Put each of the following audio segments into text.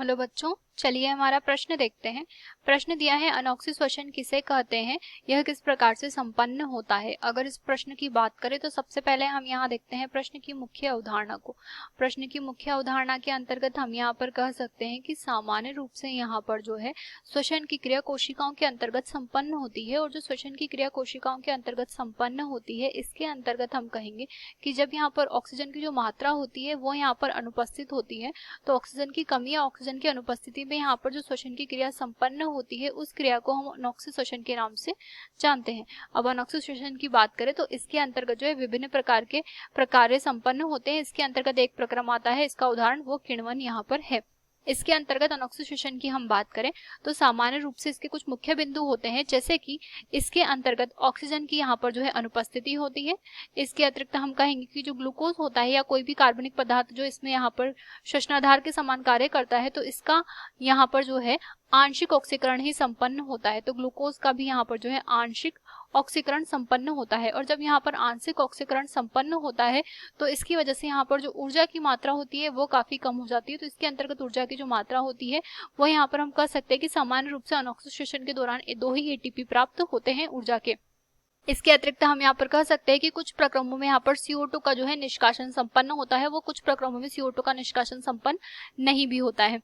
Hello बच्चों, चलिए हमारा प्रश्न देखते हैं। प्रश्न दिया है अनोक्सी श्वसन किसे कहते हैं, यह किस प्रकार से संपन्न होता है। अगर इस प्रश्न की बात करें तो सबसे पहले हम यहाँ देखते हैं प्रश्न की मुख्य अवधारणा को। प्रश्न की मुख्य अवधारणा के अंतर्गत हम यहाँ पर कह सकते हैं कि सामान्य रूप से यहाँ पर जो है श्वसन की क्रिया कोशिकाओं के अंतर्गत संपन्न होती है। और जो श्वसन की क्रिया कोशिकाओं के अंतर्गत संपन्न होती है, इसके अंतर्गत हम कहेंगे कि जब यहाँ पर ऑक्सीजन की जो मात्रा होती है वो यहाँ पर अनुपस्थित होती है, तो ऑक्सीजन की कमी या ऑक्सीजन की अनुपस्थिति में यहाँ पर जो श्वसन की क्रिया संपन्न होती है उस क्रिया को हम अनोक्सी श्वसन के नाम से जानते हैं। अब अनोक्सी श्वसन की बात करें तो इसके अंतर्गत जो है विभिन्न प्रकार के प्रकार्य संपन्न होते हैं। इसके अंतर्गत एक प्रक्रम आता है, इसका उदाहरण वो किण्वन यहाँ पर है। इसके अंतर्गत अनोक्सी श्वसन की हम बात करें तो सामान्य रूप से इसके कुछ मुख्य बिंदु होते हैं, जैसे कि इसके अंतर्गत ऑक्सीजन की यहाँ पर जो है अनुपस्थिति होती है। इसके अतिरिक्त हम कहेंगे कि जो ग्लूकोज होता है या कोई भी कार्बनिक पदार्थ जो इसमें यहाँ पर श्वसनाधार के समान कार्य करता है, तो इसका यहाँ पर जो है आंशिक ऑक्सीकरण ही संपन्न होता है। तो ग्लूकोज का भी यहाँ पर जो है आंशिक ऑक्सीकरण संपन्न होता है। और जब यहाँ पर आंशिक ऑक्सीकरण संपन्न होता है तो इसकी वजह से यहाँ पर जो ऊर्जा की मात्रा होती है वो काफी कम हो जाती है। तो इसके अंतर्गत ऊर्जा की जो मात्रा होती है वो यहाँ पर हम कह सकते हैं कि सामान्य रूप से अनोक्सी श्वसन के दौरान 2 ही एटीपी प्राप्त होते हैं ऊर्जा के। इसके अतिरिक्त हम यहाँ पर कह सकते हैं कि कुछ प्रक्रमों में यहाँ पर CO2 का जो है निष्कासन संपन्न होता है, वो कुछ प्रक्रमों में CO2 का निष्कासन संपन्न नहीं भी होता है।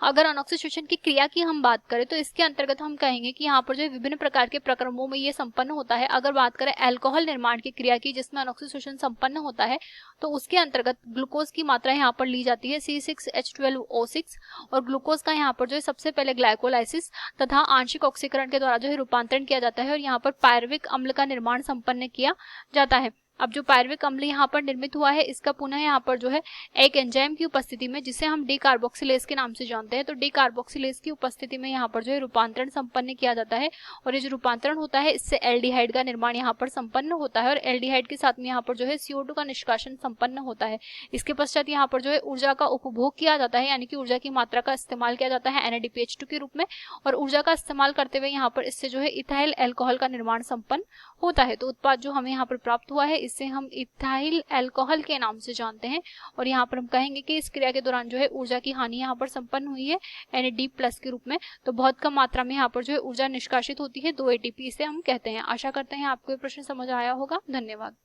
अगर अनोक्सी श्वसन की क्रिया की हम बात करें तो इसके अंतर्गत हम कहेंगे कि यहाँ पर जो विभिन्न प्रकार के प्रक्रमों में ये संपन्न होता है। अगर बात करें अल्कोहल निर्माण की क्रिया की जिसमें अनोक्सी श्वसन संपन्न होता है, तो उसके अंतर्गत ग्लूकोज की मात्रा यहाँ पर ली जाती है C6H12O6, और ग्लूकोज का यहाँ पर जो है सबसे पहले ग्लाइकोलाइसिस तथा आंशिक ऑक्सीकरण के द्वारा जो है रूपांतरण किया जाता है और यहाँ पर पायरुविक अम्ल का निर्माण संपन्न किया जाता है। अब जो पायरुविक अम्ल यहाँ पर निर्मित हुआ है इसका पुनः यहाँ पर जो है एक एंजाइम की उपस्थिति में, जिसे हम डी कार्बोक्सिलेज के नाम से जानते हैं, तो डी कार्बोक्सिलेज की उपस्थिति में यहाँ पर जो है रूपांतरण संपन्न किया जाता है। और ये जो रूपांतरण होता है इससे एल्डिहाइड का निर्माण यहाँ पर संपन्न होता है और एल्डिहाइड के साथ में यहाँ पर जो है CO2 का निष्कासन संपन्न होता है। इसके पश्चात यहाँ पर जो है ऊर्जा का उपभोग किया जाता है, यानी कि ऊर्जा की मात्रा का इस्तेमाल किया जाता है NADPH2 के रूप में, और ऊर्जा का इस्तेमाल करते हुए यहाँ पर इससे जो है इथाइल अल्कोहल का निर्माण संपन्न होता है। तो उत्पाद जो हमें यहाँ पर प्राप्त हुआ है इसे हम इथाइल अल्कोहल के नाम से जानते हैं। और यहाँ पर हम कहेंगे कि इस क्रिया के दौरान जो है ऊर्जा की हानि यहाँ पर संपन्न हुई है NAD+ के रूप में। तो बहुत कम मात्रा में यहाँ पर जो है ऊर्जा निष्कासित होती है, 2 ATP इसे हम कहते हैं। आशा करते हैं आपको ये प्रश्न समझ आया होगा। धन्यवाद।